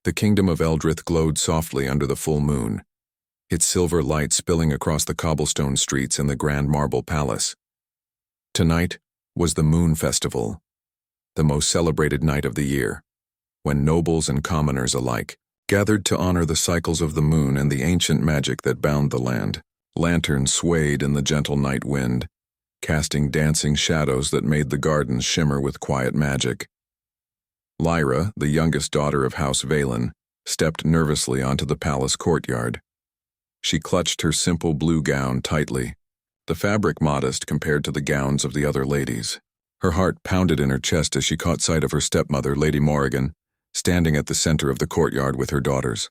The kingdom of Eldrith glowed softly under the full moon, its silver light spilling across the cobblestone streets and the grand marble palace. Tonight was the Moon Festival, the most celebrated night of the year, when nobles and commoners alike gathered to honor the cycles of the moon and the ancient magic that bound the land. Lanterns swayed in the gentle night wind, casting dancing shadows that made the gardens shimmer with quiet magic. Lyra, the youngest daughter of House Valen, stepped nervously onto the palace courtyard. She clutched her simple blue gown tightly, the fabric modest compared to the gowns of the other ladies. Her heart pounded in her chest as she caught sight of her stepmother, Lady Morrigan, standing at the center of the courtyard with her daughters.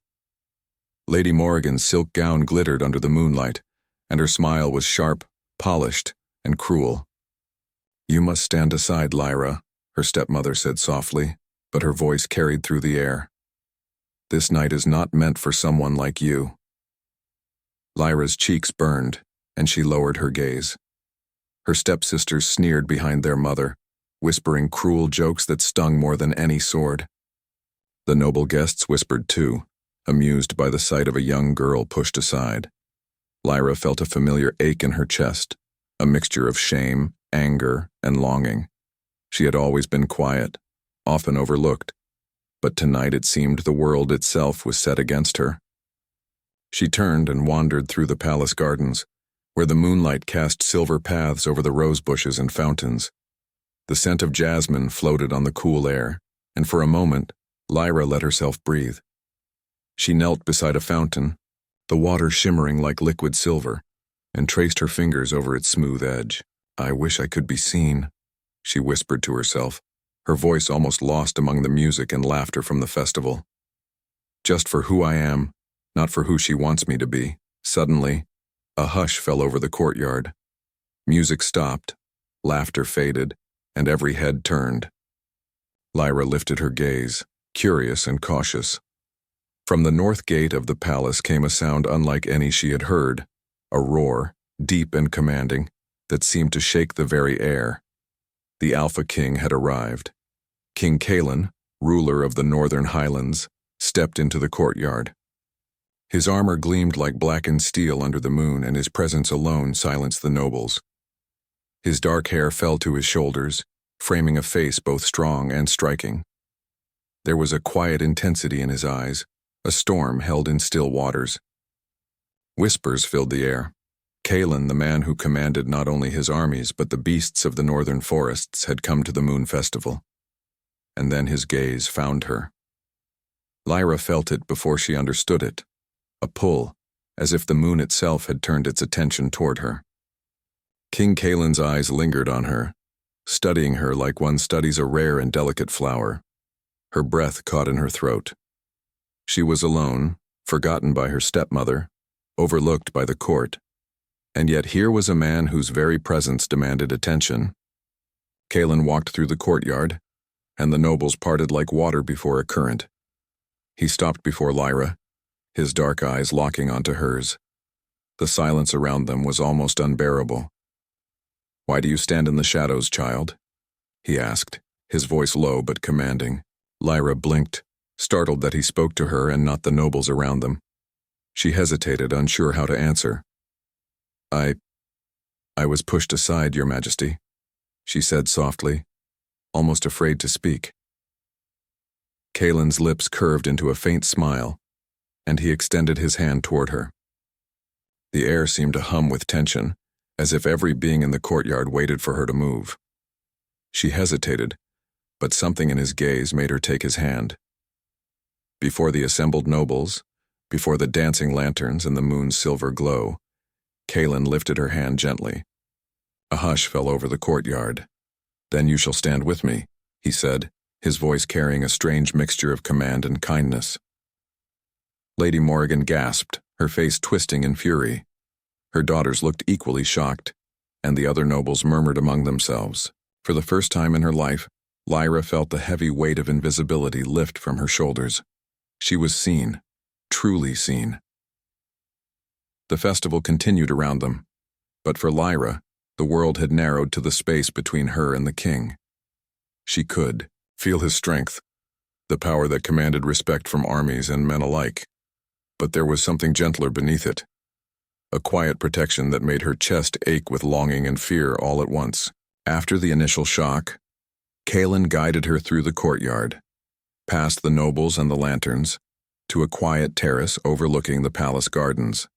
Lady Morrigan's silk gown glittered under the moonlight, and her smile was sharp, polished, and cruel. "You must stand aside, Lyra," her stepmother said softly, but her voice carried through the air. "This night is not meant for someone like you." Lyra's cheeks burned, and she lowered her gaze. Her stepsisters sneered behind their mother, whispering cruel jokes that stung more than any sword. The noble guests whispered too, amused by the sight of a young girl pushed aside. Lyra felt a familiar ache in her chest, a mixture of shame, anger, and longing. She had always been quiet, often overlooked, but tonight it seemed the world itself was set against her. She turned and wandered through the palace gardens, where the moonlight cast silver paths over the rose bushes and fountains. The scent of jasmine floated on the cool air, and for a moment, Lyra let herself breathe. She knelt beside a fountain, the water shimmering like liquid silver, and traced her fingers over its smooth edge. "I wish I could be seen," she whispered to herself, her voice almost lost among the music and laughter from the festival. "Just for who I am, not for who she wants me to be." Suddenly, a hush fell over the courtyard. Music stopped, laughter faded, and every head turned. Lyra lifted her gaze, curious and cautious. From the north gate of the palace came a sound unlike any she had heard, a roar, deep and commanding, that seemed to shake the very air. The Alpha King had arrived. King Calen, ruler of the Northern Highlands, stepped into the courtyard. His armor gleamed like blackened steel under the moon, and his presence alone silenced the nobles. His dark hair fell to his shoulders, framing a face both strong and striking. There was a quiet intensity in his eyes, a storm held in still waters. Whispers filled the air. Calen, the man who commanded not only his armies but the beasts of the northern forests, had come to the Moon Festival. And then his gaze found her. Lyra felt it before she understood it. A pull, as if the moon itself had turned its attention toward her. King Calen's eyes lingered on her, studying her like one studies a rare and delicate flower. Her breath caught in her throat. She was alone, forgotten by her stepmother, overlooked by the court, and yet here was a man whose very presence demanded attention. Calen walked through the courtyard, and the nobles parted like water before a current. He stopped before Lyra, his dark eyes locking onto hers. The silence around them was almost unbearable. "Why do you stand in the shadows, child?" he asked, his voice low but commanding. Lyra blinked, startled that he spoke to her and not the nobles around them. She hesitated, unsure how to answer. I was pushed aside, Your Majesty," she said softly, almost afraid to speak. Calen's lips curved into a faint smile, and he extended his hand toward her. The air seemed to hum with tension, as if every being in the courtyard waited for her to move. She hesitated, but something in his gaze made her take his hand. Before the assembled nobles, before the dancing lanterns and the moon's silver glow, Calen lifted her hand gently. A hush fell over the courtyard. "Then you shall stand with me," he said, his voice carrying a strange mixture of command and kindness. Lady Morrigan gasped, her face twisting in fury. Her daughters looked equally shocked, and the other nobles murmured among themselves. For the first time in her life, Lyra felt the heavy weight of invisibility lift from her shoulders. She was seen, truly seen. The festival continued around them, but for Lyra, the world had narrowed to the space between her and the king. She could feel his strength, the power that commanded respect from armies and men alike. But there was something gentler beneath it, a quiet protection that made her chest ache with longing and fear all at once. After the initial shock, Kaelin guided her through the courtyard, past the nobles and the lanterns, to a quiet terrace overlooking the palace gardens.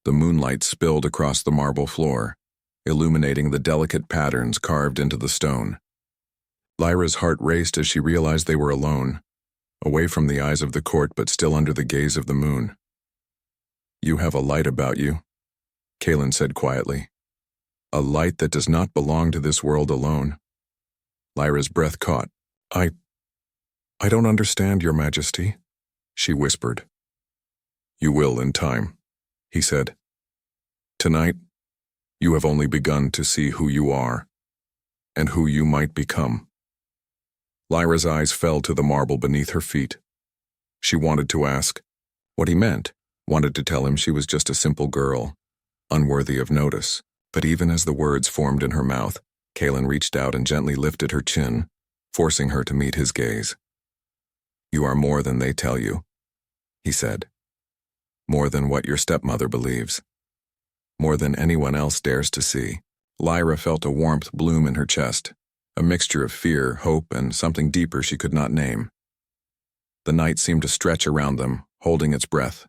The moonlight spilled across the marble floor, illuminating the delicate patterns carved into the stone. Lyra's heart raced as she realized they were alone, away from the eyes of the court but still under the gaze of the moon. "You have a light about you," Kaelin said quietly. "A light that does not belong to this world alone." Lyra's breath caught. I don't understand, Your Majesty," she whispered. "You will in time," he said. "Tonight, you have only begun to see who you are, and who you might become." Lyra's eyes fell to the marble beneath her feet. She wanted to ask what he meant, wanted to tell him she was just a simple girl, unworthy of notice. But even as the words formed in her mouth, Kaelin reached out and gently lifted her chin, forcing her to meet his gaze. "You are more than they tell you," he said. "More than what your stepmother believes. More than anyone else dares to see." Lyra felt a warmth bloom in her chest, a mixture of fear, hope, and something deeper she could not name. The night seemed to stretch around them, holding its breath.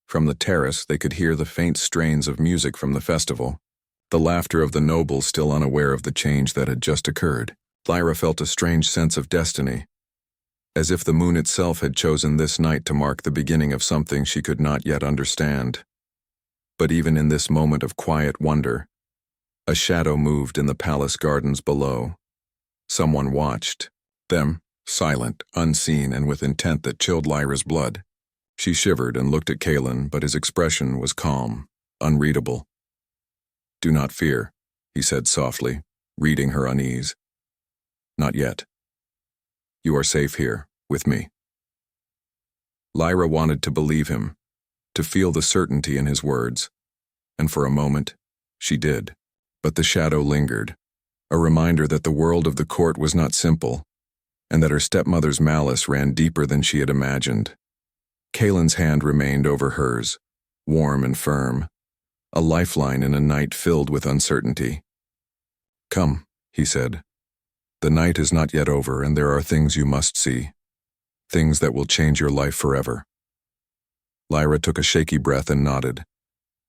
From the terrace, they could hear the faint strains of music from the festival, the laughter of the nobles still unaware of the change that had just occurred. Lyra felt a strange sense of destiny, as if the moon itself had chosen this night to mark the beginning of something she could not yet understand. But even in this moment of quiet wonder, a shadow moved in the palace gardens below. Someone watched them, silent, unseen, and with intent that chilled Lyra's blood. She shivered and looked at Kaelin, but his expression was calm, unreadable. "Do not fear," he said softly, reading her unease. "Not yet. You are safe here, with me." Lyra wanted to believe him, to feel the certainty in his words, and for a moment, she did. But the shadow lingered, a reminder that the world of the court was not simple, and that her stepmother's malice ran deeper than she had imagined. Kaelin's hand remained over hers, warm and firm, a lifeline in a night filled with uncertainty. "Come," he said. "The night is not yet over, and there are things you must see, things that will change your life forever." Lyra took a shaky breath and nodded.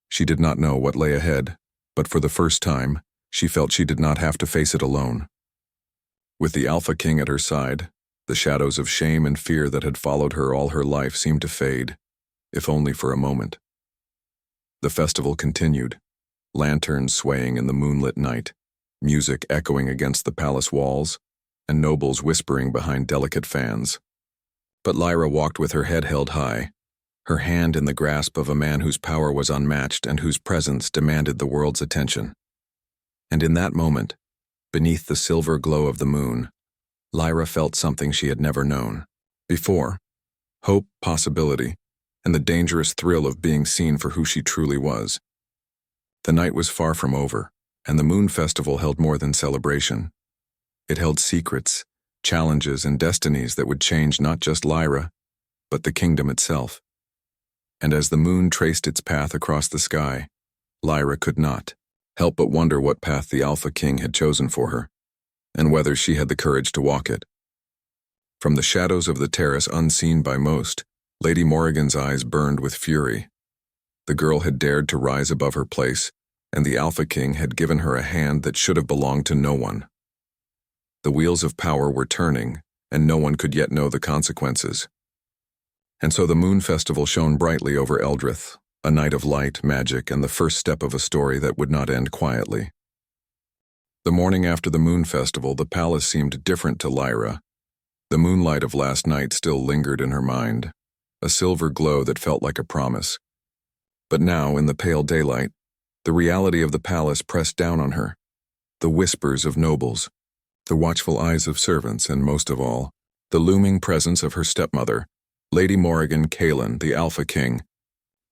She did not know what lay ahead, but for the first time, she felt she did not have to face it alone. With the Alpha King at her side, the shadows of shame and fear that had followed her all her life seemed to fade, if only for a moment. The festival continued, lanterns swaying in the moonlit night, music echoing against the palace walls, and nobles whispering behind delicate fans. But Lyra walked with her head held high, her hand in the grasp of a man whose power was unmatched and whose presence demanded the world's attention. And in that moment, beneath the silver glow of the moon, Lyra felt something she had never known before: hope, possibility, and the dangerous thrill of being seen for who she truly was. The night was far from over, and the Moon Festival held more than celebration. It held secrets, challenges, and destinies that would change not just Lyra, but the kingdom itself. And as the moon traced its path across the sky, Lyra could not help but wonder what path the Alpha King had chosen for her, and whether she had the courage to walk it. From the shadows of the terrace, unseen by most, Lady Morrigan's eyes burned with fury. The girl had dared to rise above her place, and the Alpha King had given her a hand that should have belonged to no one. The wheels of power were turning, and no one could yet know the consequences. And so the Moon Festival shone brightly over Eldrith, a night of light, magic, and the first step of a story that would not end quietly. The morning after the Moon Festival, the palace seemed different to Lyra. The moonlight of last night still lingered in her mind, a silver glow that felt like a promise. But now, in the pale daylight, the reality of the palace pressed down on her. The whispers of nobles, the watchful eyes of servants, and most of all, the looming presence of her stepmother, Lady Morrigan Kaelin, the Alpha King,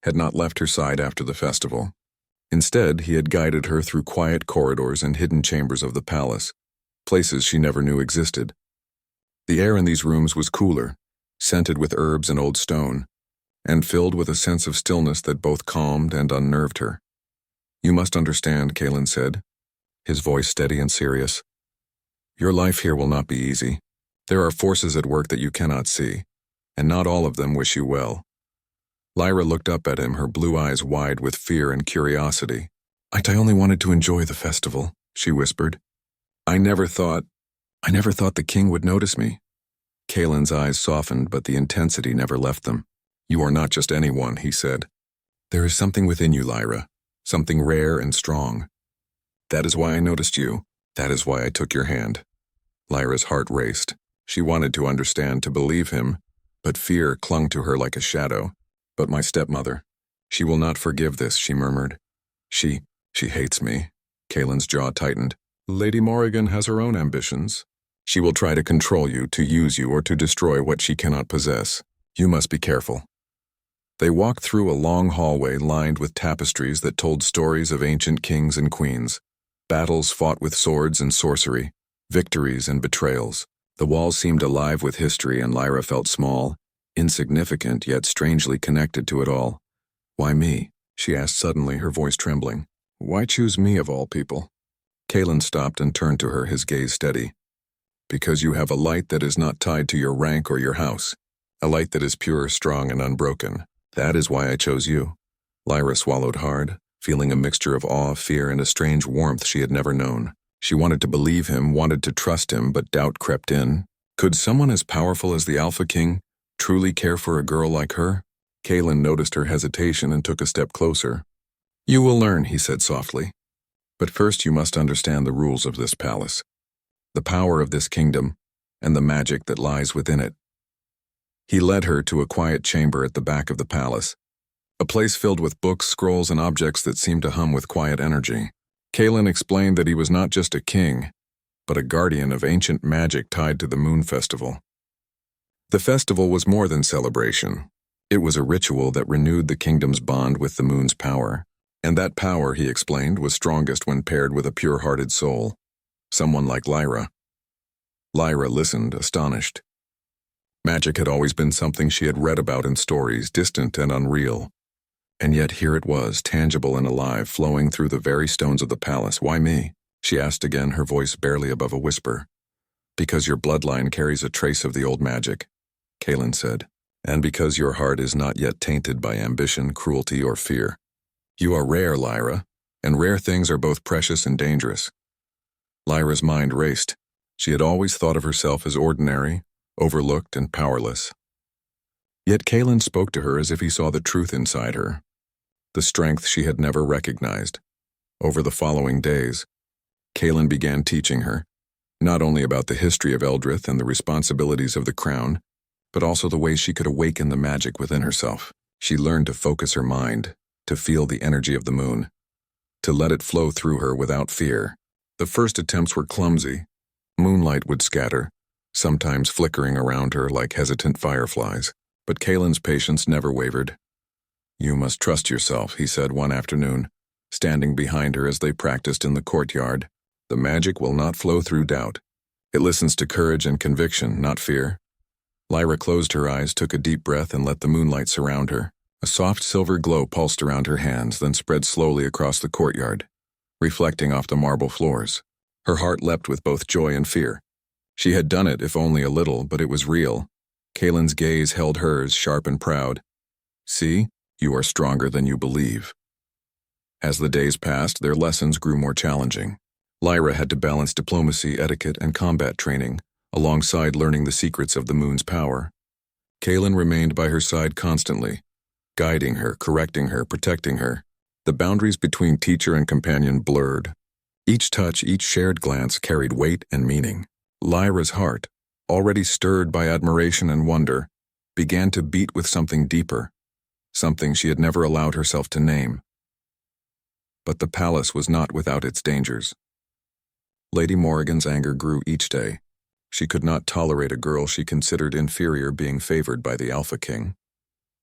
had not left her side after the festival. Instead, he had guided her through quiet corridors and hidden chambers of the palace, places she never knew existed. The air in these rooms was cooler, scented with herbs and old stone, and filled with a sense of stillness that both calmed and unnerved her. "You must understand," Kalen said, his voice steady and serious. "Your life here will not be easy. There are forces at work that you cannot see, and not all of them wish you well." Lyra looked up at him, her blue eyes wide with fear and curiosity. "I only wanted to enjoy the festival," she whispered. I never thought the king would notice me." Kalen's eyes softened, but the intensity never left them. "You are not just anyone," he said. "There is something within you, Lyra, something rare and strong. That is why I noticed you. That is why I took your hand." Lyra's heart raced. She wanted to understand, to believe him, but fear clung to her like a shadow. "But my stepmother, she will not forgive this," she murmured. She hates me." Kalen's jaw tightened. "Lady Morrigan has her own ambitions. She will try to control you, to use you, or to destroy what she cannot possess. You must be careful." They walked through a long hallway lined with tapestries that told stories of ancient kings and queens, battles fought with swords and sorcery, victories and betrayals. The walls seemed alive with history, and Lyra felt small, insignificant, yet strangely connected to it all. "Why me?" she asked suddenly, her voice trembling. "Why choose me of all people?" Kalen stopped and turned to her, his gaze steady. "Because you have a light that is not tied to your rank or your house. A light that is pure, strong, and unbroken. That is why I chose you." Lyra swallowed hard, feeling a mixture of awe, fear, and a strange warmth she had never known. She wanted to believe him, wanted to trust him, but doubt crept in. Could someone as powerful as the Alpha King truly care for a girl like her? Kalen noticed her hesitation and took a step closer. "You will learn," he said softly. "But first you must understand the rules of this palace, the power of this kingdom, and the magic that lies within it." He led her to a quiet chamber at the back of the palace, a place filled with books, scrolls, and objects that seemed to hum with quiet energy. Kalen explained that he was not just a king, but a guardian of ancient magic tied to the Moon Festival. The festival was more than celebration. It was a ritual that renewed the kingdom's bond with the moon's power. And that power, he explained, was strongest when paired with a pure-hearted soul. Someone like Lyra. Lyra listened, astonished. Magic had always been something she had read about in stories, distant and unreal. And yet here it was, tangible and alive, flowing through the very stones of the palace. "Why me?" she asked again, her voice barely above a whisper. "Because your bloodline carries a trace of the old magic," Kalen said. "And because your heart is not yet tainted by ambition, cruelty, or fear. You are rare, Lyra, and rare things are both precious and dangerous." Lyra's mind raced. She had always thought of herself as ordinary, overlooked, and powerless. Yet Kalen spoke to her as if he saw the truth inside her, the strength she had never recognized. Over the following days, Kalen began teaching her, not only about the history of Eldrith and the responsibilities of the crown, but also the way she could awaken the magic within herself. She learned to focus her mind, to feel the energy of the moon, to let it flow through her without fear. The first attempts were clumsy. Moonlight would scatter, sometimes flickering around her like hesitant fireflies. But Kalen's patience never wavered. "You must trust yourself," he said one afternoon, standing behind her as they practiced in the courtyard. "The magic will not flow through doubt. It listens to courage and conviction, not fear." Lyra closed her eyes, took a deep breath, and let the moonlight surround her. A soft silver glow pulsed around her hands, then spread slowly across the courtyard, reflecting off the marble floors. Her heart leapt with both joy and fear. She had done it, if only a little, but it was real. Kalen's gaze held hers, sharp and proud. "See, you are stronger than you believe." As the days passed, their lessons grew more challenging. Lyra had to balance diplomacy, etiquette, and combat training, alongside learning the secrets of the moon's power. Kalen remained by her side constantly, guiding her, correcting her, protecting her. The boundaries between teacher and companion blurred. Each touch, each shared glance carried weight and meaning. Lyra's heart, already stirred by admiration and wonder, began to beat with something deeper, something she had never allowed herself to name. But the palace was not without its dangers. Lady Morrigan's anger grew each day. She could not tolerate a girl she considered inferior being favored by the Alpha King.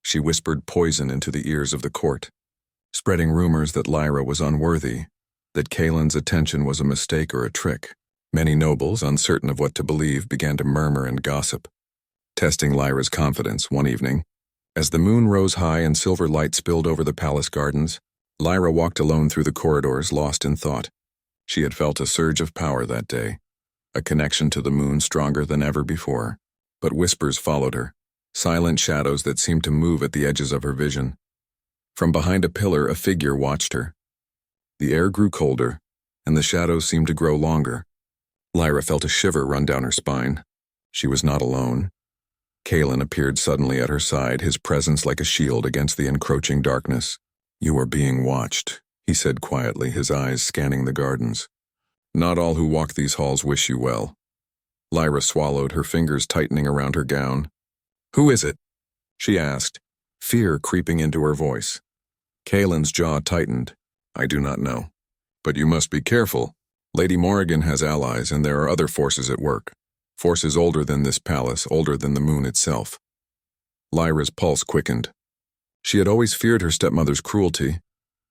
She whispered poison into the ears of the court, spreading rumors that Lyra was unworthy, that Kalen's attention was a mistake or a trick. Many nobles, uncertain of what to believe, began to murmur and gossip. Testing Lyra's confidence one evening, as the moon rose high and silver light spilled over the palace gardens, Lyra walked alone through the corridors, lost in thought. She had felt a surge of power that day, a connection to the moon stronger than ever before. But whispers followed her, silent shadows that seemed to move at the edges of her vision. From behind a pillar, a figure watched her. The air grew colder, and the shadows seemed to grow longer. Lyra felt a shiver run down her spine. She was not alone. Kalen appeared suddenly at her side, his presence like a shield against the encroaching darkness. "You are being watched," he said quietly, his eyes scanning the gardens. "Not all who walk these halls wish you well." Lyra swallowed, her fingers tightening around her gown. "Who is it?" she asked, fear creeping into her voice. Kalen's jaw tightened. "I do not know. But you must be careful. Lady Morrigan has allies, and there are other forces at work. Forces older than this palace, older than the moon itself." Lyra's pulse quickened. She had always feared her stepmother's cruelty,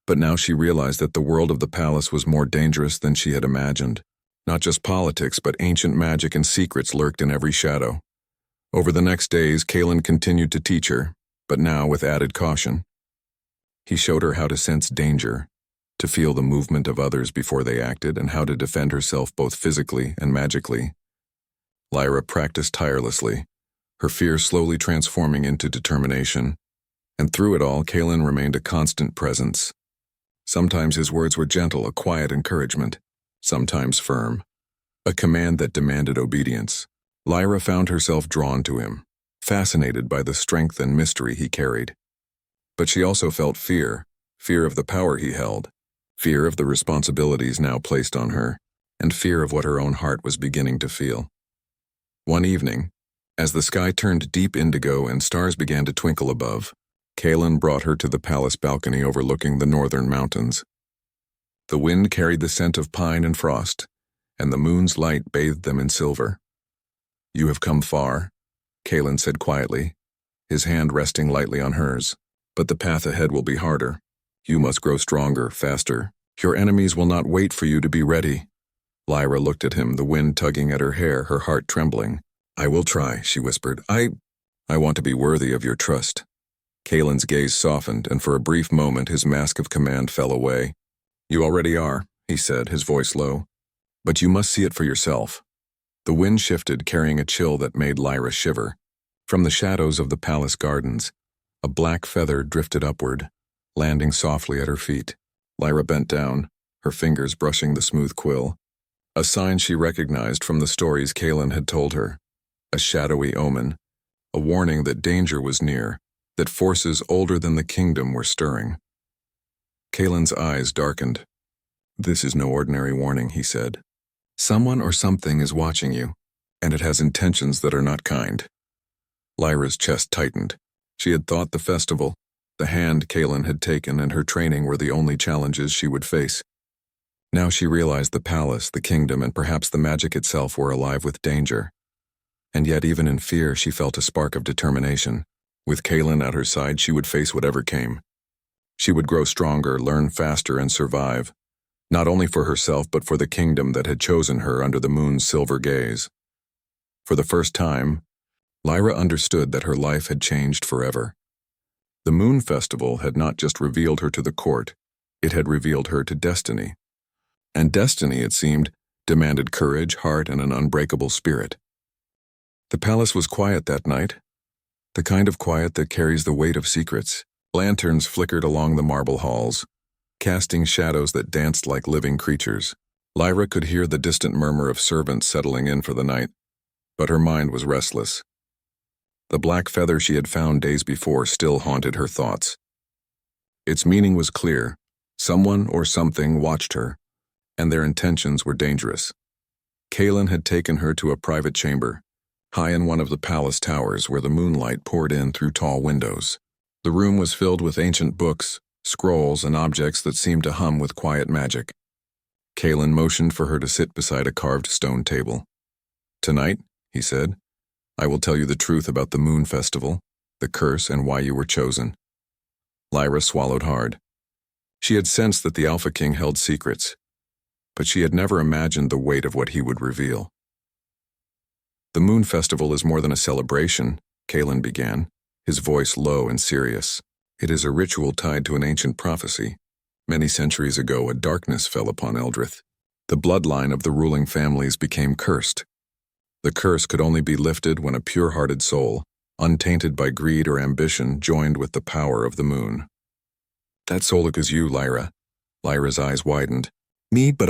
but now she realized that the world of the palace was more dangerous than she had imagined. Not just politics, but ancient magic and secrets lurked in every shadow. Over the next days, Kalen continued to teach her, but now with added caution. He showed her how to sense danger, to feel the movement of others before they acted, and how to defend herself both physically and magically. Lyra practiced tirelessly, her fear slowly transforming into determination, and through it all, Kalen remained a constant presence. Sometimes his words were gentle, a quiet encouragement, sometimes firm, a command that demanded obedience. Lyra found herself drawn to him, fascinated by the strength and mystery he carried. But she also felt fear of the power he held, fear of the responsibilities now placed on her, and fear of what her own heart was beginning to feel. One evening, as the sky turned deep indigo and stars began to twinkle above, Kalen brought her to the palace balcony overlooking the northern mountains. The wind carried the scent of pine and frost, and the moon's light bathed them in silver. "You have come far," Kalen said quietly, his hand resting lightly on hers. "But the path ahead will be harder. You must grow stronger, faster. Your enemies will not wait for you to be ready." Lyra looked at him, the wind tugging at her hair, her heart trembling. "I will try," she whispered. I want to be worthy of your trust." Kalen's gaze softened, and for a brief moment his mask of command fell away. "You already are," he said, his voice low. "But you must see it for yourself." The wind shifted, carrying a chill that made Lyra shiver. From the shadows of the palace gardens, a black feather drifted upward, landing softly at her feet. Lyra bent down, her fingers brushing the smooth quill. A sign she recognized from the stories Kalen had told her. A shadowy omen, a warning that danger was near, that forces older than the kingdom were stirring. Kalen's eyes darkened. "This is no ordinary warning," he said. "Someone or something is watching you, and it has intentions that are not kind." Lyra's chest tightened. She had thought the festival, the hand Kalen had taken, and her training were the only challenges she would face. Now she realized the palace, the kingdom, and perhaps the magic itself were alive with danger. And yet even in fear she felt a spark of determination. With Kalen at her side, she would face whatever came. She would grow stronger, learn faster, and survive, not only for herself but for the kingdom that had chosen her under the moon's silver gaze. For the first time, Lyra understood that her life had changed forever. The moon festival had not just revealed her to the court, it had revealed her to destiny. And destiny, it seemed, demanded courage, heart, and an unbreakable spirit. The palace was quiet that night, the kind of quiet that carries the weight of secrets. Lanterns flickered along the marble halls, casting shadows that danced like living creatures. Lyra could hear the distant murmur of servants settling in for the night, but her mind was restless. The black feather she had found days before still haunted her thoughts. Its meaning was clear. Someone or something watched her, and their intentions were dangerous. Kalen had taken her to a private chamber, high in one of the palace towers where the moonlight poured in through tall windows. The room was filled with ancient books, scrolls, and objects that seemed to hum with quiet magic. Kalen motioned for her to sit beside a carved stone table. "Tonight," he said, "I will tell you the truth about the moon festival, the curse, and why you were chosen." Lyra swallowed hard. She had sensed that the Alpha King held secrets, but she had never imagined the weight of what he would reveal. The Moon Festival is more than a celebration, Kalen began, his voice low and serious. It is a ritual tied to an ancient prophecy. Many centuries ago, a darkness fell upon Eldrith. The bloodline of the ruling families became cursed. The curse could only be lifted when a pure-hearted soul, untainted by greed or ambition, joined with the power of the moon. That soul is you, Lyra. Lyra's eyes widened. Me, but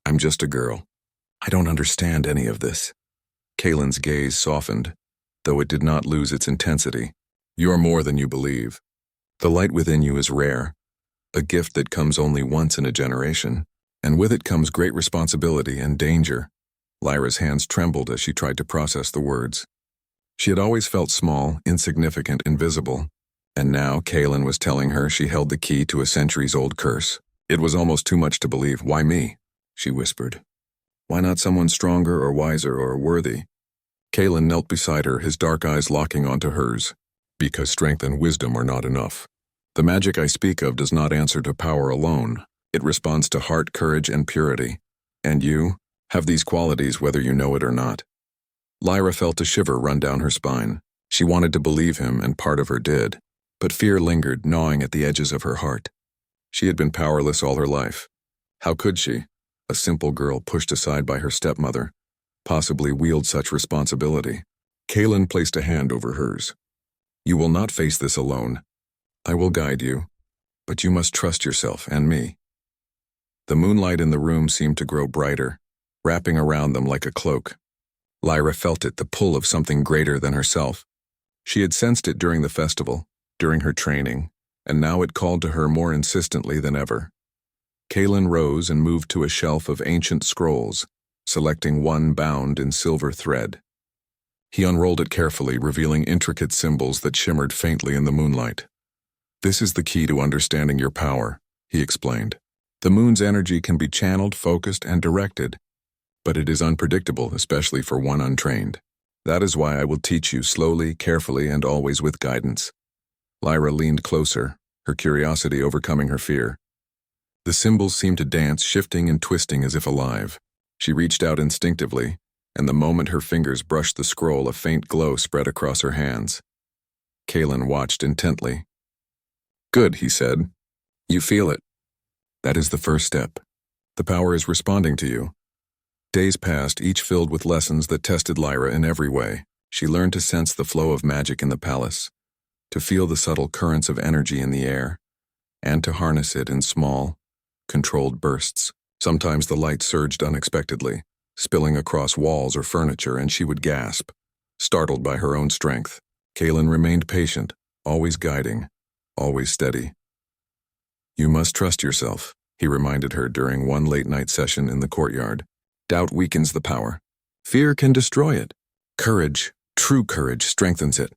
I'm just a girl. I don't understand any of this. Kalen's gaze softened, though it did not lose its intensity. You're more than you believe. The light within you is rare, a gift that comes only once in a generation, and with it comes great responsibility and danger. Lyra's hands trembled as she tried to process the words. She had always felt small, insignificant, invisible, and now Kalen was telling her she held the key to a centuries-old curse. It was almost too much to believe. Why me? She whispered. Why not someone stronger or wiser or worthy? Kalen knelt beside her, his dark eyes locking onto hers. Because strength and wisdom are not enough. The magic I speak of does not answer to power alone. It responds to heart, courage, and purity. And you have these qualities whether you know it or not. Lyra felt a shiver run down her spine. She wanted to believe him, and part of her did. But fear lingered, gnawing at the edges of her heart. She had been powerless all her life. How could she, a simple girl pushed aside by her stepmother, possibly wield such responsibility? Kalen placed a hand over hers. You will not face this alone. I will guide you, but you must trust yourself and me. The moonlight in the room seemed to grow brighter, wrapping around them like a cloak. Lyra felt it, the pull of something greater than herself. She had sensed it during the festival, during her training, and now it called to her more insistently than ever. Kalen rose and moved to a shelf of ancient scrolls, selecting one bound in silver thread. He unrolled it carefully, revealing intricate symbols that shimmered faintly in the moonlight. This is the key to understanding your power, he explained. The moon's energy can be channeled, focused, and directed, but it is unpredictable, especially for one untrained. That is why I will teach you slowly, carefully, and always with guidance. Lyra leaned closer, her curiosity overcoming her fear. The symbols seemed to dance, shifting and twisting as if alive. She reached out instinctively, and the moment her fingers brushed the scroll, a faint glow spread across her hands. Kalen watched intently. Good, he said. You feel it. That is the first step. The power is responding to you. Days passed, each filled with lessons that tested Lyra in every way. She learned to sense the flow of magic in the palace, to feel the subtle currents of energy in the air, and to harness it in small, controlled bursts. Sometimes the light surged unexpectedly, spilling across walls or furniture, and she would gasp, startled by her own strength. Kalen remained patient, always guiding, always steady. You must trust yourself, he reminded her during one late-night session in the courtyard. Doubt weakens the power. Fear can destroy it. Courage, true courage, strengthens it.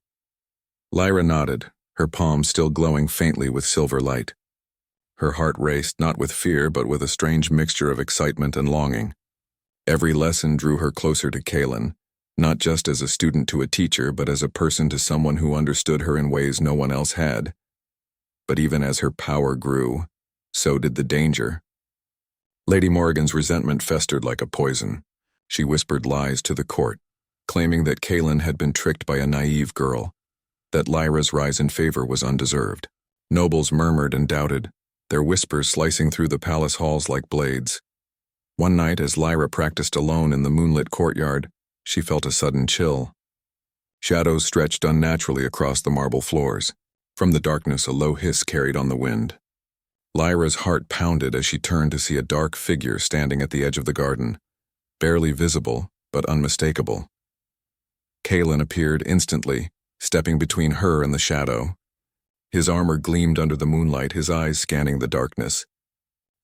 Lyra nodded, her palms still glowing faintly with silver light. Her heart raced, not with fear, but with a strange mixture of excitement and longing. Every lesson drew her closer to Kalen, not just as a student to a teacher, but as a person to someone who understood her in ways no one else had. But even as her power grew, so did the danger. Lady Morrigan's resentment festered like a poison. She whispered lies to the court, claiming that Kalen had been tricked by a naive girl, that Lyra's rise in favor was undeserved. Nobles murmured and doubted, their whispers slicing through the palace halls like blades. One night, as Lyra practiced alone in the moonlit courtyard, she felt a sudden chill. Shadows stretched unnaturally across the marble floors. From the darkness, a low hiss carried on the wind. Lyra's heart pounded as she turned to see a dark figure standing at the edge of the garden, barely visible, but unmistakable. Kalen appeared instantly, stepping between her and the shadow. His armor gleamed under the moonlight, his eyes scanning the darkness.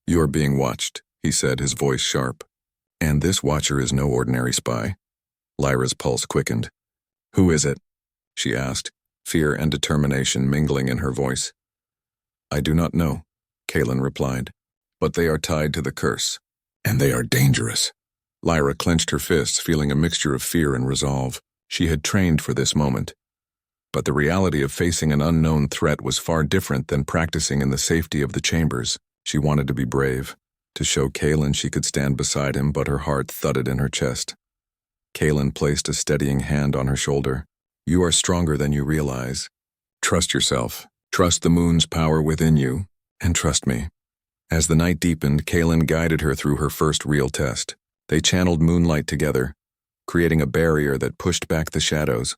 You are being watched, he said, his voice sharp. And this watcher is no ordinary spy. Lyra's pulse quickened. Who is it? She asked, fear and determination mingling in her voice. I do not know, Kalen replied, but they are tied to the curse. And they are dangerous. Lyra clenched her fists, feeling a mixture of fear and resolve. She had trained for this moment. But the reality of facing an unknown threat was far different than practicing in the safety of the chambers. She wanted to be brave, to show Kaylin she could stand beside him, but her heart thudded in her chest. Kaylin placed a steadying hand on her shoulder. "You are stronger than you realize. Trust yourself. Trust the moon's power within you, and trust me." As the night deepened, Kaylin guided her through her first real test. They channeled moonlight together, creating a barrier that pushed back the shadows,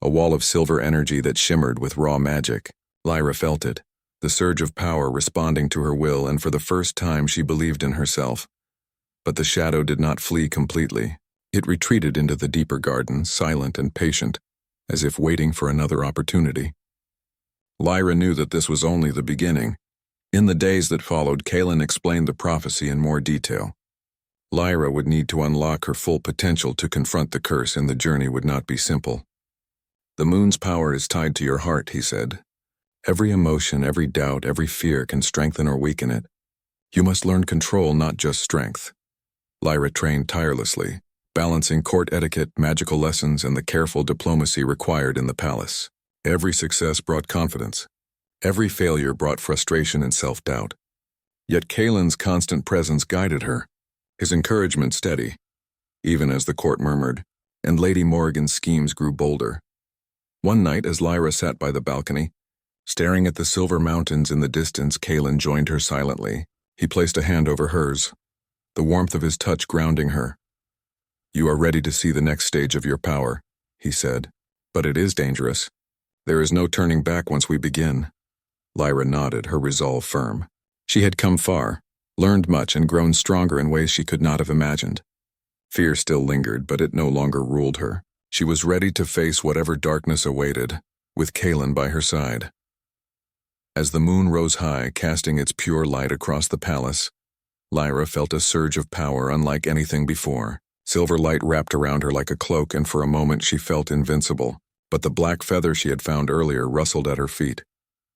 a wall of silver energy that shimmered with raw magic. Lyra felt it, the surge of power responding to her will, and for the first time she believed in herself. But the shadow did not flee completely. It retreated into the deeper garden, silent and patient, as if waiting for another opportunity. Lyra knew that this was only the beginning. In the days that followed, Kaylin explained the prophecy in more detail. Lyra would need to unlock her full potential to confront the curse, and the journey would not be simple. "The moon's power is tied to your heart," he said. "Every emotion, every doubt, every fear can strengthen or weaken it. You must learn control, not just strength." Lyra trained tirelessly, balancing court etiquette, magical lessons, and the careful diplomacy required in the palace. Every success brought confidence. Every failure brought frustration and self-doubt. Yet Kaylin's constant presence guided her, his encouragement steady, even as the court murmured, and Lady Morrigan's schemes grew bolder. One night, as Lyra sat by the balcony, staring at the silver mountains in the distance, Kaylin joined her silently. He placed a hand over hers, the warmth of his touch grounding her. "You are ready to see the next stage of your power," he said. "But it is dangerous. There is no turning back once we begin." Lyra nodded, her resolve firm. She had come far, learned much, and grown stronger in ways she could not have imagined. Fear still lingered, but it no longer ruled her. She was ready to face whatever darkness awaited, with Kaylin by her side. As the moon rose high, casting its pure light across the palace, Lyra felt a surge of power unlike anything before. Silver light wrapped around her like a cloak, and for a moment she felt invincible. But the black feather she had found earlier rustled at her feet,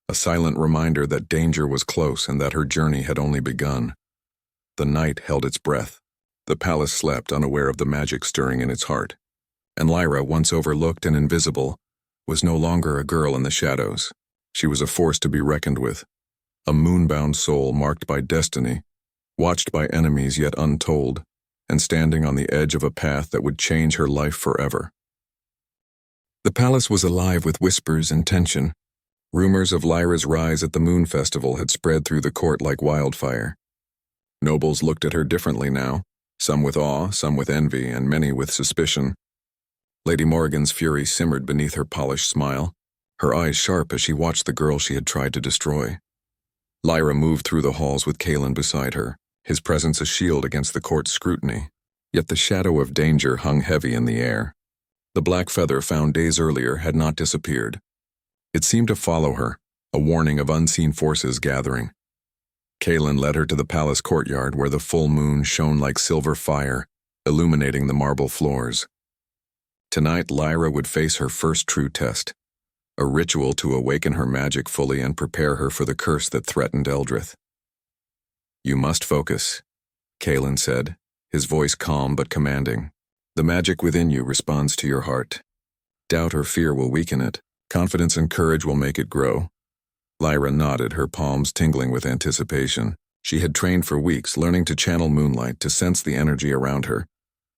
a silent reminder that danger was close and that her journey had only begun. The night held its breath. The palace slept, unaware of the magic stirring in its heart. And Lyra, once overlooked and invisible, was no longer a girl in the shadows. She was a force to be reckoned with, a moonbound soul marked by destiny, watched by enemies yet untold, and standing on the edge of a path that would change her life forever. The palace was alive with whispers and tension. Rumors of Lyra's rise at the Moon Festival had spread through the court like wildfire. Nobles looked at her differently now, some with awe, some with envy, and many with suspicion. Lady Morrigan's fury simmered beneath her polished smile, her eyes sharp as she watched the girl she had tried to destroy. Lyra moved through the halls with Kaylin beside her, his presence a shield against the court's scrutiny. Yet the shadow of danger hung heavy in the air. The black feather found days earlier had not disappeared. It seemed to follow her, a warning of unseen forces gathering. Kaylin led her to the palace courtyard where the full moon shone like silver fire, illuminating the marble floors. Tonight, Lyra would face her first true test, a ritual to awaken her magic fully and prepare her for the curse that threatened Eldrith. "You must focus," Kaylin said, his voice calm but commanding. "The magic within you responds to your heart. Doubt or fear will weaken it. Confidence and courage will make it grow." Lyra nodded, her palms tingling with anticipation. She had trained for weeks, learning to channel moonlight, to sense the energy around her,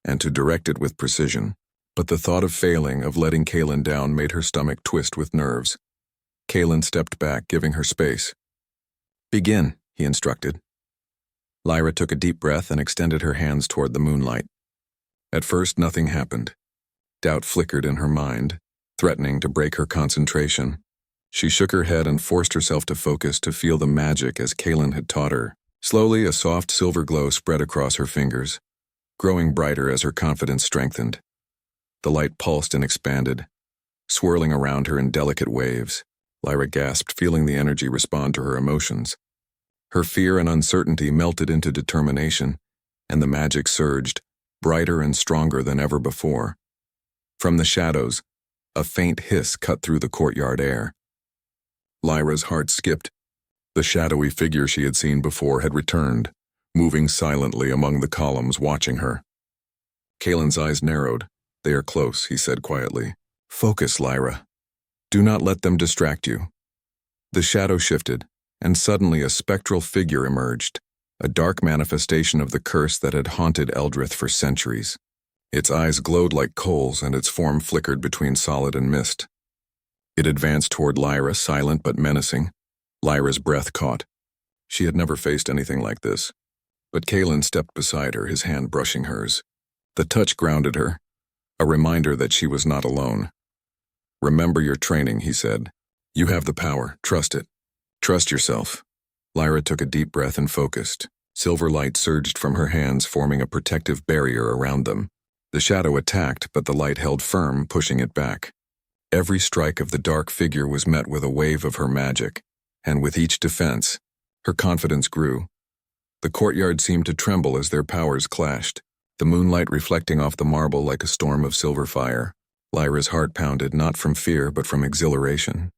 and to direct it with precision. But the thought of failing, of letting Kaylin down, made her stomach twist with nerves. Kaylin stepped back, giving her space. "Begin," he instructed. Lyra took a deep breath and extended her hands toward the moonlight. At first, nothing happened. Doubt flickered in her mind, threatening to break her concentration. She shook her head and forced herself to focus, to feel the magic as Kaylin had taught her. Slowly, a soft silver glow spread across her fingers, growing brighter as her confidence strengthened. The light pulsed and expanded, swirling around her in delicate waves. Lyra gasped, feeling the energy respond to her emotions. Her fear and uncertainty melted into determination, and the magic surged, brighter and stronger than ever before. From the shadows, a faint hiss cut through the courtyard air. Lyra's heart skipped. The shadowy figure she had seen before had returned, moving silently among the columns, watching her. Kaylin's eyes narrowed. "They are close," he said quietly. "Focus, Lyra. Do not let them distract you." The shadow shifted, and suddenly a spectral figure emerged, a dark manifestation of the curse that had haunted Eldrith for centuries. Its eyes glowed like coals and its form flickered between solid and mist. It advanced toward Lyra, silent but menacing. Lyra's breath caught. She had never faced anything like this. But Kaelin stepped beside her, his hand brushing hers. The touch grounded her, a reminder that she was not alone. "Remember your training," he said. "You have the power. Trust it. Trust yourself." Lyra took a deep breath and focused. Silver light surged from her hands, forming a protective barrier around them. The shadow attacked, but the light held firm, pushing it back. Every strike of the dark figure was met with a wave of her magic, and with each defense, her confidence grew. The courtyard seemed to tremble as their powers clashed, the moonlight reflecting off the marble like a storm of silver fire. Lyra's heart pounded, not from fear but from exhilaration.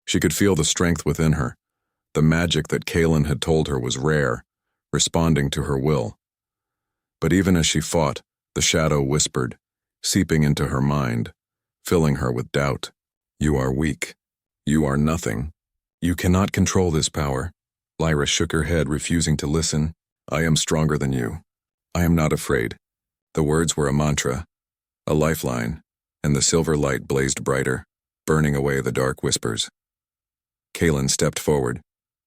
She could feel the strength within her, the magic that Kaelin had told her was rare, responding to her will. But even as she fought, the shadow whispered, seeping into her mind, filling her with doubt. "You are weak. You are nothing. You cannot control this power." Lyra shook her head, refusing to listen. "I am stronger than you. I am not afraid." The words were a mantra, a lifeline, and the silver light blazed brighter, burning away the dark whispers. Kaelin stepped forward,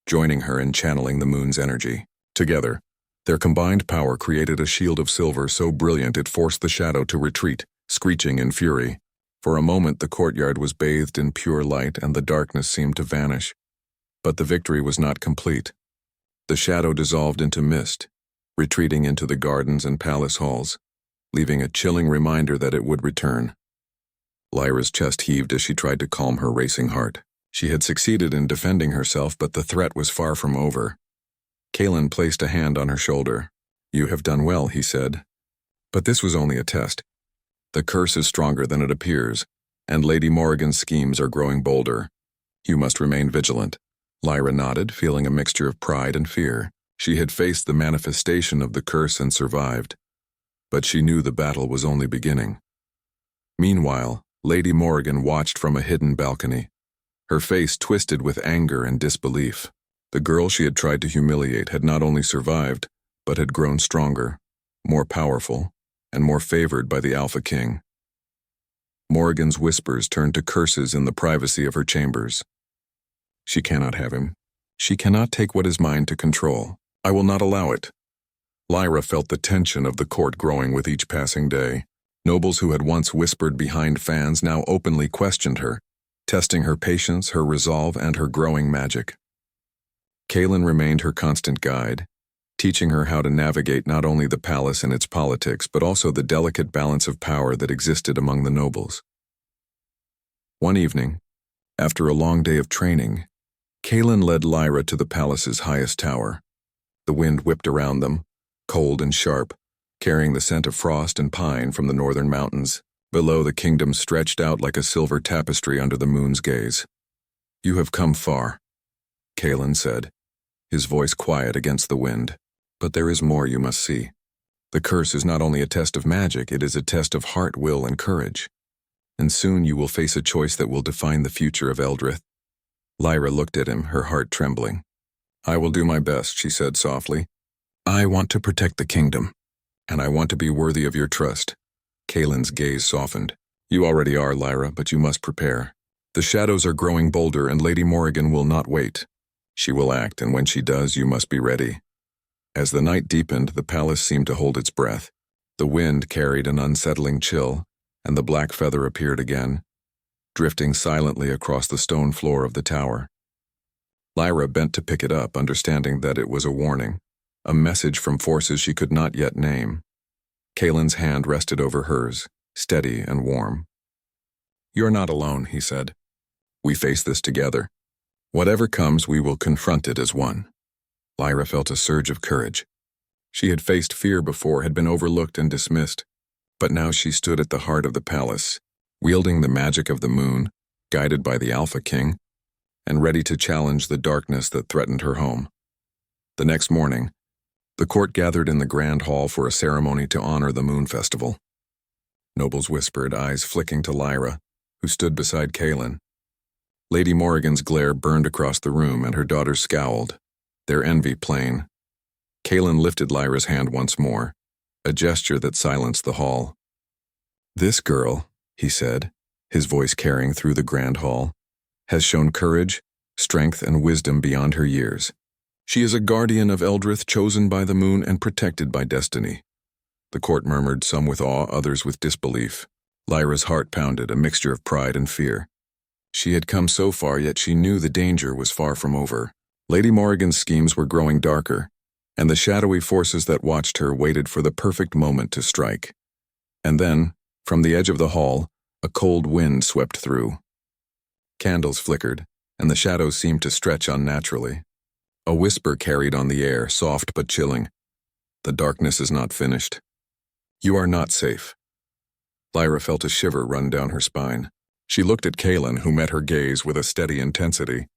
joining her in channeling the moon's energy. Together, their combined power created a shield of silver so brilliant it forced the shadow to retreat, screeching in fury. For a moment the courtyard was bathed in pure light and the darkness seemed to vanish. But the victory was not complete. The shadow dissolved into mist, retreating into the gardens and palace halls, leaving a chilling reminder that it would return. Lyra's chest heaved as she tried to calm her racing heart. She had succeeded in defending herself, but the threat was far from over. Kaelin placed a hand on her shoulder. "You have done well," he said. "But this was only a test. The curse is stronger than it appears, and Lady Morrigan's schemes are growing bolder. You must remain vigilant." Lyra nodded, feeling a mixture of pride and fear. She had faced the manifestation of the curse and survived, but she knew the battle was only beginning. Meanwhile, Lady Morrigan watched from a hidden balcony, her face twisted with anger and disbelief. The girl she had tried to humiliate had not only survived, but had grown stronger, more powerful, and more favored by the Alpha King. Morrigan's whispers turned to curses in the privacy of her chambers. "She cannot have him. She cannot take what is mine to control. I will not allow it." Lyra felt the tension of the court growing with each passing day. Nobles who had once whispered behind fans now openly questioned her, testing her patience, her resolve, and her growing magic. Kaelin remained her constant guide, teaching her how to navigate not only the palace and its politics, but also the delicate balance of power that existed among the nobles. One evening, after a long day of training, Kaelin led Lyra to the palace's highest tower. The wind whipped around them, cold and sharp, carrying the scent of frost and pine from the northern mountains. Below, the kingdom stretched out like a silver tapestry under the moon's gaze. "You have come far," Kaelin said, his voice quiet against the wind. "But there is more you must see. The curse is not only a test of magic, it is a test of heart, will, and courage. And soon you will face a choice that will define the future of Eldrith." Lyra looked at him, her heart trembling. "I will do my best," she said softly. "I want to protect the kingdom, and I want to be worthy of your trust." Kaelin's gaze softened. "You already are, Lyra, but you must prepare. The shadows are growing bolder, and Lady Morrigan will not wait. She will act, and when she does, you must be ready." As the night deepened, the palace seemed to hold its breath. The wind carried an unsettling chill, and the black feather appeared again, drifting silently across the stone floor of the tower. Lyra bent to pick it up, understanding that it was a warning, a message from forces she could not yet name. Kaelin's hand rested over hers, steady and warm. "You're not alone," he said. "We face this together. Whatever comes, we will confront it as one." Lyra felt a surge of courage. She had faced fear before, had been overlooked and dismissed, but now she stood at the heart of the palace, wielding the magic of the moon, guided by the Alpha King, and ready to challenge the darkness that threatened her home. The next morning, the court gathered in the grand hall for a ceremony to honor the moon festival. Nobles whispered, eyes flicking to Lyra, who stood beside Kaelin. Lady Morrigan's glare burned across the room, and her daughters scowled, their envy plain. Kalen lifted Lyra's hand once more, a gesture that silenced the hall. "This girl," he said, his voice carrying through the grand hall, "has shown courage, strength, and wisdom beyond her years. She is a guardian of Eldrith, chosen by the moon and protected by destiny." The court murmured, some with awe, others with disbelief. Lyra's heart pounded, a mixture of pride and fear. She had come so far, yet she knew the danger was far from over. Lady Morrigan's schemes were growing darker, and the shadowy forces that watched her waited for the perfect moment to strike. And then, from the edge of the hall, a cold wind swept through. Candles flickered, and the shadows seemed to stretch unnaturally. A whisper carried on the air, soft but chilling. "The darkness is not finished. You are not safe." Lyra felt a shiver run down her spine. She looked at Kalen, who met her gaze with a steady intensity.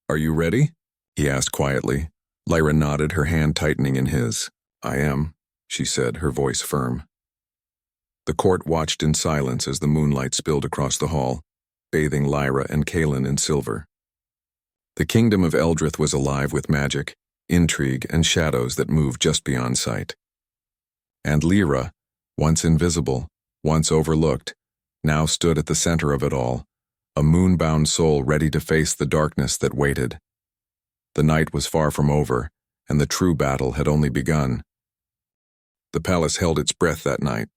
"Are you ready?" he asked quietly. Lyra nodded, her hand tightening in his. "I am," she said, her voice firm. The court watched in silence as the moonlight spilled across the hall, bathing Lyra and Kalen in silver. The kingdom of Eldrith was alive with magic, intrigue, and shadows that moved just beyond sight. And Lyra, once invisible, once overlooked, now stood at the center of it all, a moon-bound soul ready to face the darkness that waited. The night was far from over, and the true battle had only begun. The palace held its breath that night.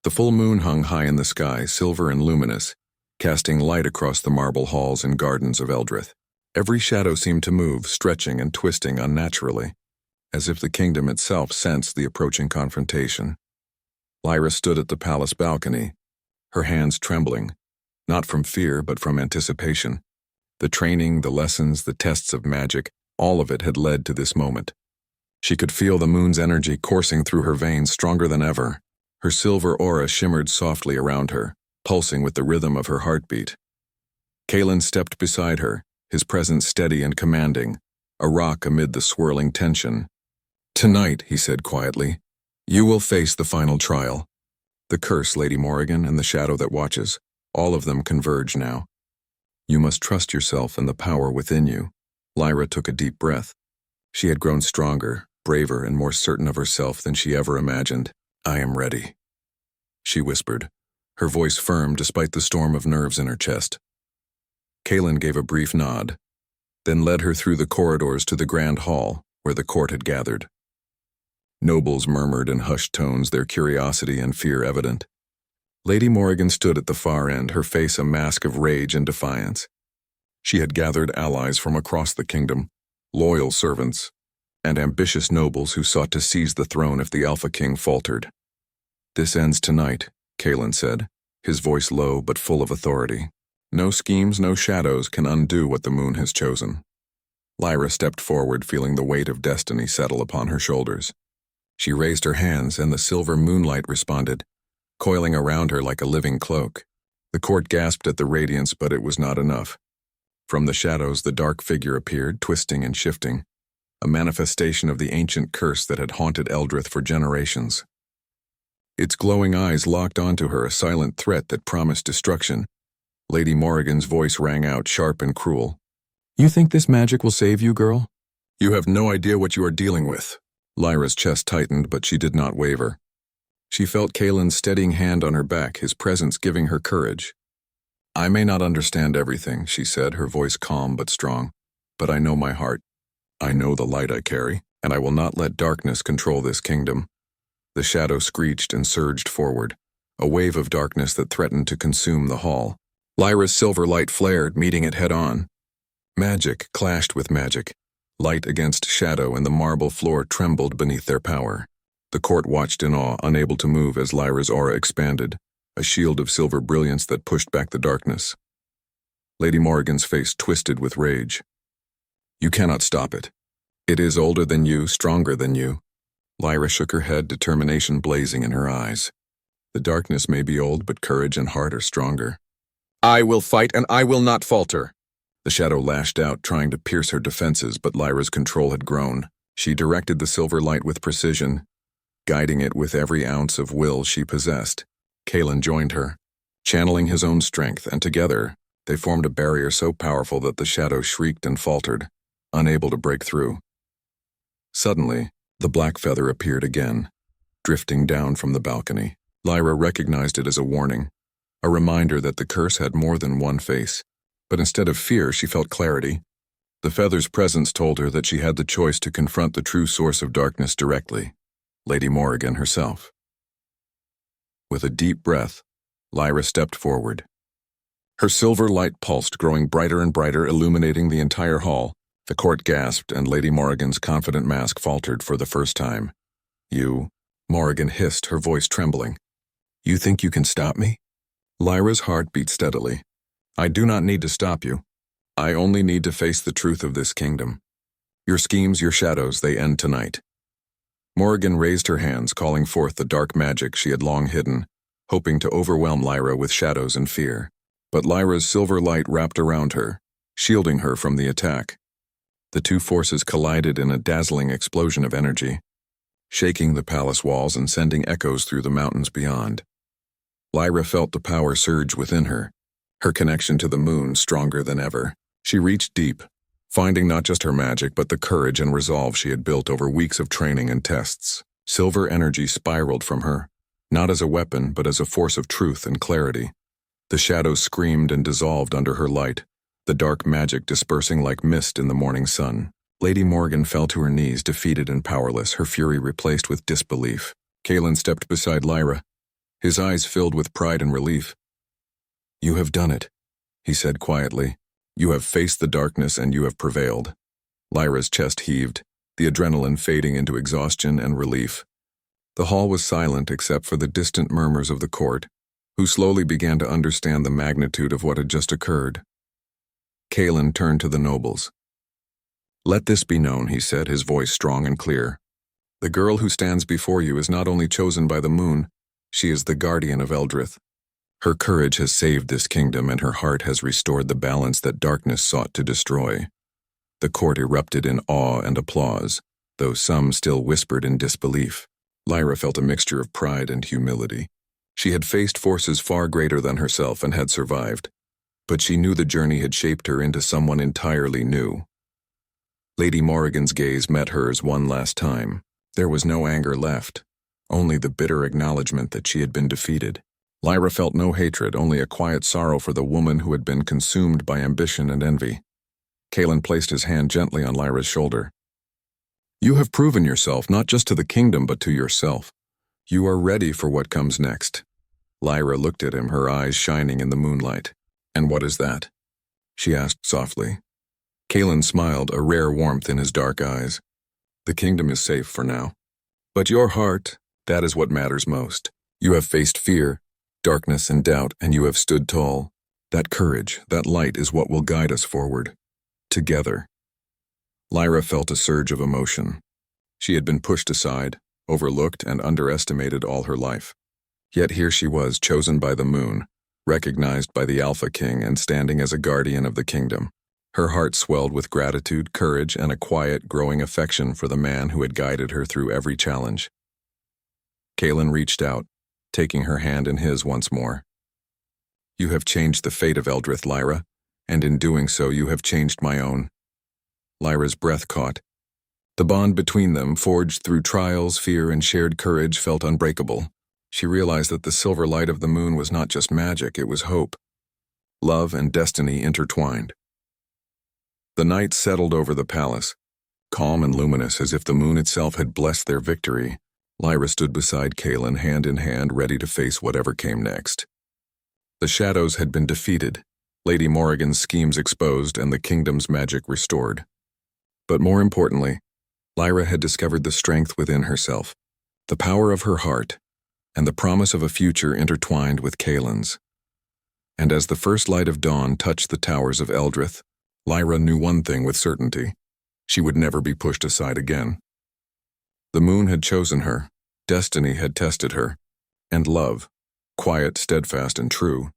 The full moon hung high in the sky, silver and luminous, casting light across the marble halls and gardens of Eldrith. Every shadow seemed to move, stretching and twisting unnaturally, as if the kingdom itself sensed the approaching confrontation. Lyra stood at the palace balcony, her hands trembling, not from fear but from anticipation. The training, the lessons, the tests of magic, all of it had led to this moment. She could feel the moon's energy coursing through her veins stronger than ever. Her silver aura shimmered softly around her, pulsing with the rhythm of her heartbeat. Kalen stepped beside her, his presence steady and commanding, a rock amid the swirling tension. "Tonight," he said quietly, "you will face the final trial. The curse, Lady Morrigan, and the shadow that watches, all of them converge now. You must trust yourself and the power within you." Lyra took a deep breath. She had grown stronger, braver, and more certain of herself than she ever imagined. "I am ready," she whispered, her voice firm despite the storm of nerves in her chest. Kalen gave a brief nod, then led her through the corridors to the grand hall where the court had gathered. Nobles murmured in hushed tones, their curiosity and fear evident. Lady Morrigan stood at the far end, her face a mask of rage and defiance. She had gathered allies from across the kingdom, loyal servants, and ambitious nobles who sought to seize the throne if the Alpha King faltered. "This ends tonight," Kalen said, his voice low but full of authority. "No schemes, no shadows can undo what the moon has chosen." Lyra stepped forward, feeling the weight of destiny settle upon her shoulders. She raised her hands, and the silver moonlight responded, coiling around her like a living cloak. The court gasped at the radiance, but it was not enough. From the shadows, the dark figure appeared, twisting and shifting, a manifestation of the ancient curse that had haunted Eldrith for generations. Its glowing eyes locked onto her, a silent threat that promised destruction. Lady Morrigan's voice rang out, sharp and cruel. "You think this magic will save you, girl? You have no idea what you are dealing with." Lyra's chest tightened, but she did not waver. She felt Kalen's steadying hand on her back, his presence giving her courage. "I may not understand everything," she said, her voice calm but strong, "but I know my heart. I know the light I carry, and I will not let darkness control this kingdom." The shadow screeched and surged forward, a wave of darkness that threatened to consume the hall. Lyra's silver light flared, meeting it head-on. Magic clashed with magic. Light against shadow, and the marble floor trembled beneath their power. The court watched in awe, unable to move as Lyra's aura expanded, a shield of silver brilliance that pushed back the darkness. Lady Morrigan's face twisted with rage. "You cannot stop it. It is older than you, stronger than you." Lyra shook her head, determination blazing in her eyes. "The darkness may be old, but courage and heart are stronger." "I will fight, and I will not falter." The shadow lashed out, trying to pierce her defenses, but Lyra's control had grown. She directed the silver light with precision, guiding it with every ounce of will she possessed. Kalen joined her, channeling his own strength, and together, they formed a barrier so powerful that the shadow shrieked and faltered, unable to break through. Suddenly, The black feather appeared again, drifting down from the balcony. Lyra recognized it as a warning, a reminder that the curse had more than one face. But instead of fear, she felt clarity. The feather's presence told her that she had the choice to confront the true source of darkness directly, Lady Morrigan herself. With a deep breath, Lyra stepped forward. Her silver light pulsed, growing brighter and brighter, illuminating the entire hall. The court gasped, and Lady Morrigan's confident mask faltered for the first time. "You," Morrigan hissed, her voice trembling. "You think you can stop me?" Lyra's heart beat steadily. "I do not need to stop you. I only need to face the truth of this kingdom. Your schemes, your shadows, they end tonight." Morrigan raised her hands, calling forth the dark magic she had long hidden, hoping to overwhelm Lyra with shadows and fear. But Lyra's silver light wrapped around her, shielding her from the attack. The two forces collided in a dazzling explosion of energy, shaking the palace walls and sending echoes through the mountains beyond. Lyra felt the power surge within her, her connection to the moon stronger than ever. She reached deep, finding not just her magic but the courage and resolve she had built over weeks of training and tests. Silver energy spiraled from her, not as a weapon but as a force of truth and clarity. The shadows screamed and dissolved under her light, the dark magic dispersing like mist in the morning sun. Lady Morrigan fell to her knees, defeated and powerless, her fury replaced with disbelief. Kaelin stepped beside Lyra, his eyes filled with pride and relief. "You have done it," he said quietly. "You have faced the darkness and you have prevailed." Lyra's chest heaved, the adrenaline fading into exhaustion and relief. The hall was silent except for the distant murmurs of the court, who slowly began to understand the magnitude of what had just occurred. Kaelin turned to the nobles. "Let this be known," he said, his voice strong and clear. "The girl who stands before you is not only chosen by the moon, she is the guardian of Eldrith. Her courage has saved this kingdom and her heart has restored the balance that darkness sought to destroy." The court erupted in awe and applause, though some still whispered in disbelief. Lyra felt a mixture of pride and humility. She had faced forces far greater than herself and had survived, but she knew the journey had shaped her into someone entirely new. Lady Morrigan's gaze met hers one last time. There was no anger left, only the bitter acknowledgement that she had been defeated. Lyra felt no hatred, only a quiet sorrow for the woman who had been consumed by ambition and envy. Kaelin placed his hand gently on Lyra's shoulder. "You have proven yourself, not just to the kingdom, but to yourself. You are ready for what comes next." Lyra looked at him, her eyes shining in the moonlight. "And what is that?" she asked softly. Kaelin smiled, a rare warmth in his dark eyes. "The kingdom is safe for now. But your heart, that is what matters most. You have faced fear, darkness and doubt, and you have stood tall. That courage, that light is what will guide us forward. Together." Lyra felt a surge of emotion. She had been pushed aside, overlooked and underestimated all her life. Yet here she was, chosen by the moon, recognized by the Alpha King and standing as a guardian of the kingdom. Her heart swelled with gratitude, courage, and a quiet, growing affection for the man who had guided her through every challenge. Kaelin reached out, taking her hand in his once more. "You have changed the fate of Eldrith, Lyra, and in doing so you have changed my own." Lyra's breath caught. The bond between them, forged through trials, fear, and shared courage, felt unbreakable. She realized that the silver light of the moon was not just magic, it was hope. Love and destiny intertwined. The night settled over the palace, calm and luminous as if the moon itself had blessed their victory. Lyra stood beside Kaelin, hand in hand, ready to face whatever came next. The shadows had been defeated, Lady Morrigan's schemes exposed, and the kingdom's magic restored. But more importantly, Lyra had discovered the strength within herself, the power of her heart, and the promise of a future intertwined with Kaelin's. And as the first light of dawn touched the towers of Eldrith, Lyra knew one thing with certainty: she would never be pushed aside again. The moon had chosen her, destiny had tested her, and love, quiet, steadfast, and true,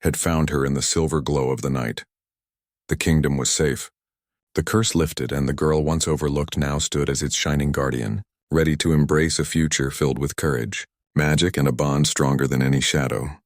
had found her in the silver glow of the night. The kingdom was safe. The curse lifted, and the girl once overlooked now stood as its shining guardian, ready to embrace a future filled with courage, magic, and a bond stronger than any shadow.